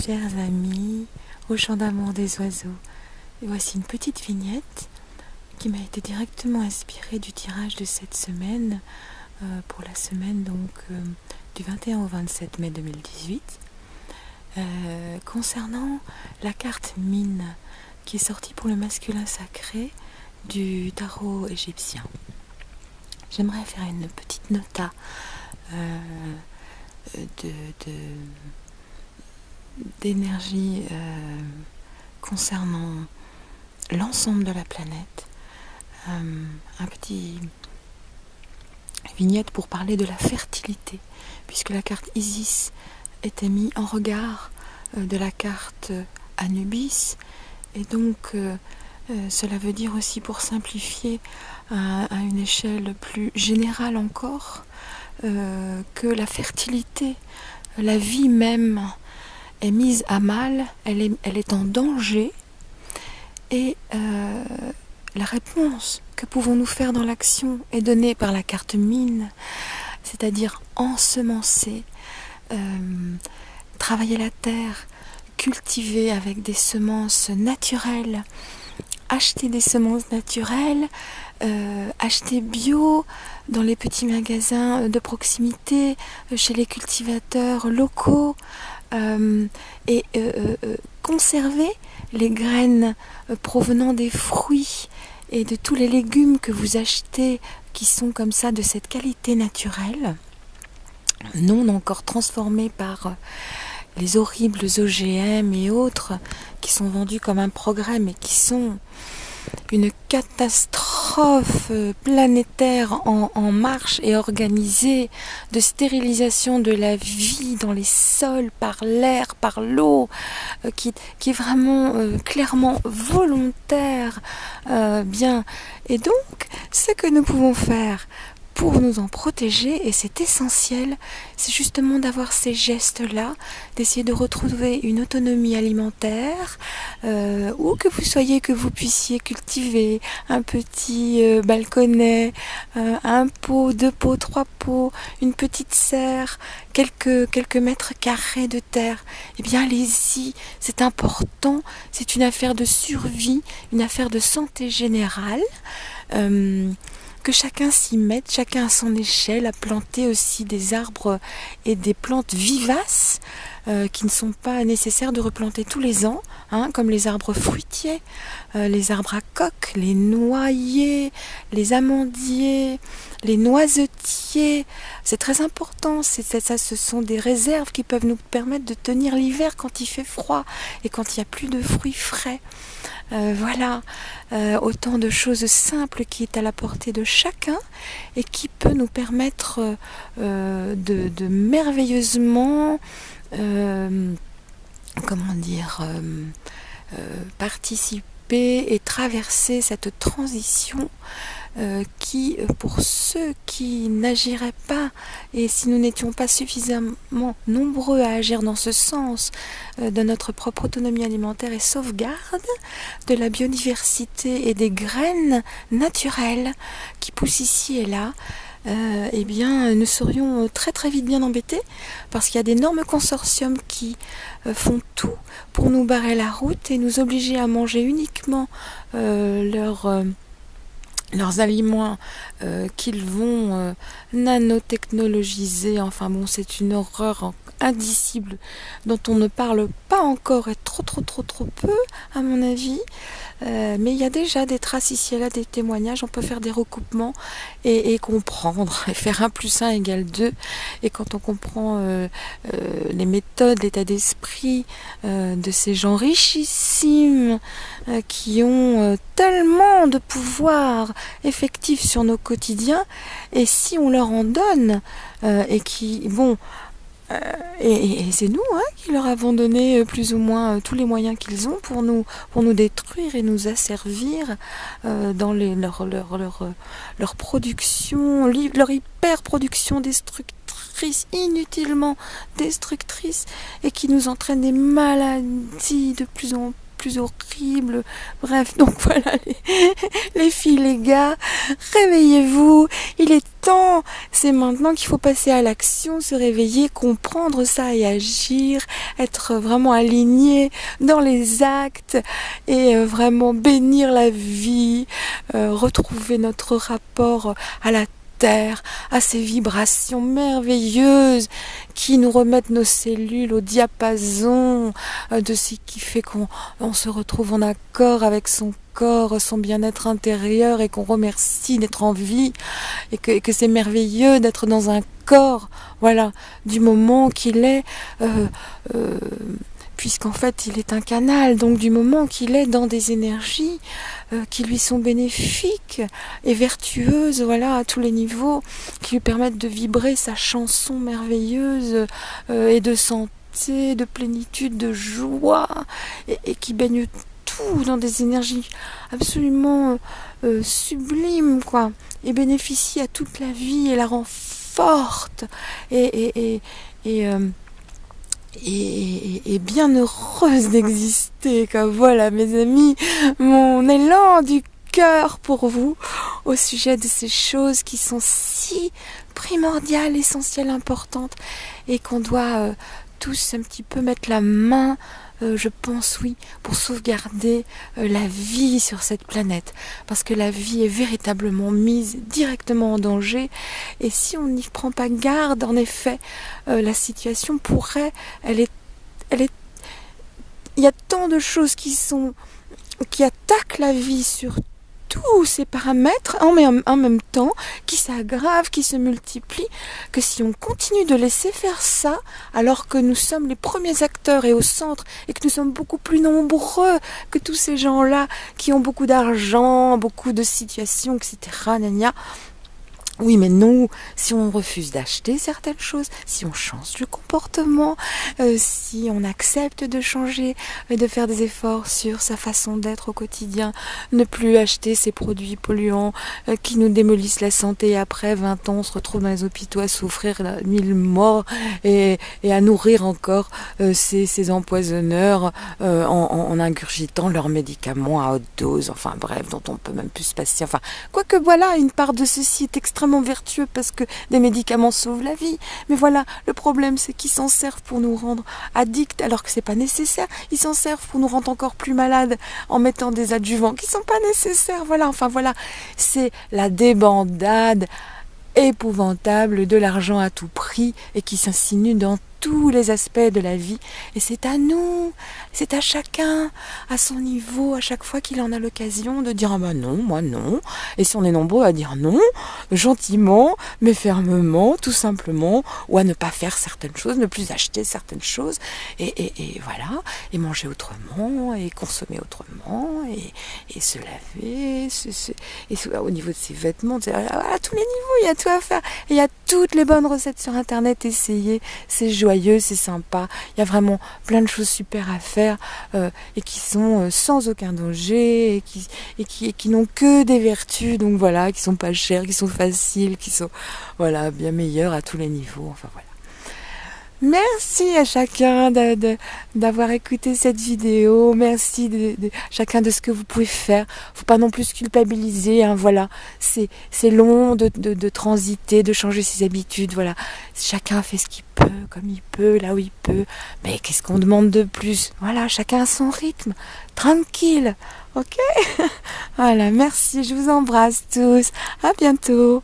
Chers amis, au chant d'amour des oiseaux, et voici une petite vignette qui m'a été directement inspirée du tirage de cette semaine, pour la semaine du 21 au 27 mai 2018, concernant la carte Mine qui est sortie pour le masculin sacré du tarot égyptien. J'aimerais faire une petite nota d'énergie concernant l'ensemble de la planète. Un petit vignette pour parler de la fertilité, puisque la carte Isis était mise en regard de la carte Anubis, et donc cela veut dire aussi, pour simplifier à une échelle plus générale encore, que la fertilité, la vie même, est mise à mal, elle est en danger, et la réponse que pouvons-nous faire dans l'action est donnée par la carte Mine, c'est-à-dire ensemencer, travailler la terre, cultiver avec des semences naturelles, acheter des semences naturelles, acheter bio dans les petits magasins de proximité, chez les cultivateurs locaux, et conserver les graines provenant des fruits et de tous les légumes que vous achetez, qui sont comme ça de cette qualité naturelle, non encore transformés par les horribles OGM et autres qui sont vendus comme un progrès, mais qui sont une catastrophe planétaire en marche et organisée, de stérilisation de la vie dans les sols, par l'air, par l'eau, qui est vraiment clairement volontaire. Bien. Et donc, ce que nous pouvons faire pour nous en protéger, et c'est essentiel, c'est justement d'avoir ces gestes-là, d'essayer de retrouver une autonomie alimentaire, où que vous puissiez cultiver un petit balconnet, un pot, 2 pots, 3 pots, une petite serre, quelques mètres carrés de terre. Eh bien, allez-y, c'est important, c'est une affaire de survie, une affaire de santé générale. Que chacun s'y mette, chacun à son échelle, à planter aussi des arbres et des plantes vivaces qui ne sont pas nécessaires de replanter tous les ans, comme les arbres fruitiers, les arbres à coque, les noyers, les amandiers, les noisetiers. C'est très important, ce sont des réserves qui peuvent nous permettre de tenir l'hiver quand il fait froid et quand il n'y a plus de fruits frais. Voilà, autant de choses simples qui est à la portée de chacun et qui peut nous permettre de merveilleusement participer et traverser cette transition qui, pour ceux qui n'agiraient pas, et si nous n'étions pas suffisamment nombreux à agir dans ce sens, de notre propre autonomie alimentaire et sauvegarde de la biodiversité et des graines naturelles qui poussent ici et là, eh bien, nous serions très très vite bien embêtés, parce qu'il y a d'énormes consortiums qui font tout pour nous barrer la route et nous obliger à manger uniquement leurs aliments qu'ils vont nanotechnologiser. Enfin bon, c'est une horreur indicible dont on ne parle pas encore, et trop peu à mon avis. Mais il y a déjà des traces ici et là, des témoignages, on peut faire des recoupements et comprendre, et faire 1 + 1 = 2. Et quand on comprend les méthodes, l'état d'esprit de ces gens richissimes qui ont tellement de pouvoir effectif sur nos quotidiens, et si on leur en donne, et qui, bon, et c'est nous qui leur avons donné plus ou moins tous les moyens qu'ils ont pour nous détruire et nous asservir dans leur production, leur hyper-production destructrice, inutilement destructrice, et qui nous entraîne des maladies de plus en plus horrible. Bref, donc voilà les filles, les gars, réveillez-vous, il est temps, c'est maintenant qu'il faut passer à l'action, se réveiller, comprendre ça et agir, être vraiment aligné dans les actes et vraiment bénir la vie, retrouver notre rapport à la terre, à ces vibrations merveilleuses qui nous remettent nos cellules au diapason de ce qui fait qu'on se retrouve en accord avec son corps, son bien-être intérieur et qu'on remercie d'être en vie et que c'est merveilleux d'être dans un corps, voilà, du moment qu'il est puisqu'en fait il est un canal, donc du moment qu'il est dans des énergies qui lui sont bénéfiques et vertueuses, voilà, à tous les niveaux, qui lui permettent de vibrer sa chanson merveilleuse et de santé, de plénitude, de joie, et qui baigne tout dans des énergies absolument sublimes, quoi, et bénéficie à toute la vie et la rend forte et bien heureuse d'exister, quoi. Voilà, mes amis, mon élan du cœur pour vous au sujet de ces choses qui sont si primordiales, essentielles, importantes et qu'on doit tous un petit peu mettre la main, je pense, oui, pour sauvegarder la vie sur cette planète, parce que la vie est véritablement mise directement en danger, et si on n'y prend pas garde, en effet, la situation pourrait, il y a tant de choses qui attaquent la vie sur tous ces paramètres en même temps, qui s'aggravent, qui se multiplient, que si on continue de laisser faire ça, alors que nous sommes les premiers acteurs et au centre, et que nous sommes beaucoup plus nombreux que tous ces gens-là qui ont beaucoup d'argent, beaucoup de situations, etc., gna. Oui, mais non, si on refuse d'acheter certaines choses, si on change de comportement, si on accepte de changer, de faire des efforts sur sa façon d'être au quotidien, ne plus acheter ces produits polluants qui nous démolissent la santé, et après 20 ans on se retrouve dans les hôpitaux à souffrir 1000 morts et à nourrir encore ces empoisonneurs en ingurgitant leurs médicaments à haute dose, enfin bref, dont on peut même plus se passer, enfin, quoique voilà, une part de ceci est extrêmement vertueux parce que des médicaments sauvent la vie, mais voilà, le problème c'est qu'ils s'en servent pour nous rendre addicts alors que c'est pas nécessaire, ils s'en servent pour nous rendre encore plus malades en mettant des adjuvants qui sont pas nécessaires, voilà, enfin voilà, c'est la débandade épouvantable de l'argent à tout prix et qui s'insinue dans tous les aspects de la vie, et c'est à nous, c'est à chacun à son niveau, à chaque fois qu'il en a l'occasion de dire ah ben non, moi non, et si on est nombreux à dire non, gentiment mais fermement, tout simplement, ou à ne pas faire certaines choses, ne plus acheter certaines choses, et voilà, et manger autrement, et consommer autrement, et se laver, au niveau de ses vêtements, à tous les niveaux, il y a tout à faire, et il y a toutes les bonnes recettes sur internet, essayez, c'est joyeux, c'est sympa, il y a vraiment plein de choses super à faire et qui sont sans aucun danger et qui n'ont que des vertus, donc voilà, qui sont pas chères, qui sont faciles, qui sont voilà, bien meilleures à tous les niveaux, enfin voilà. Merci à chacun d'avoir écouté cette vidéo. Merci de chacun de ce que vous pouvez faire. Faut pas non plus se culpabiliser, hein, voilà. C'est long de transiter, de changer ses habitudes, voilà. Chacun fait ce qu'il peut, comme il peut, là où il peut. Mais qu'est-ce qu'on demande de plus? Voilà, chacun a son rythme. Tranquille, ok? Voilà, merci, je vous embrasse tous. À bientôt.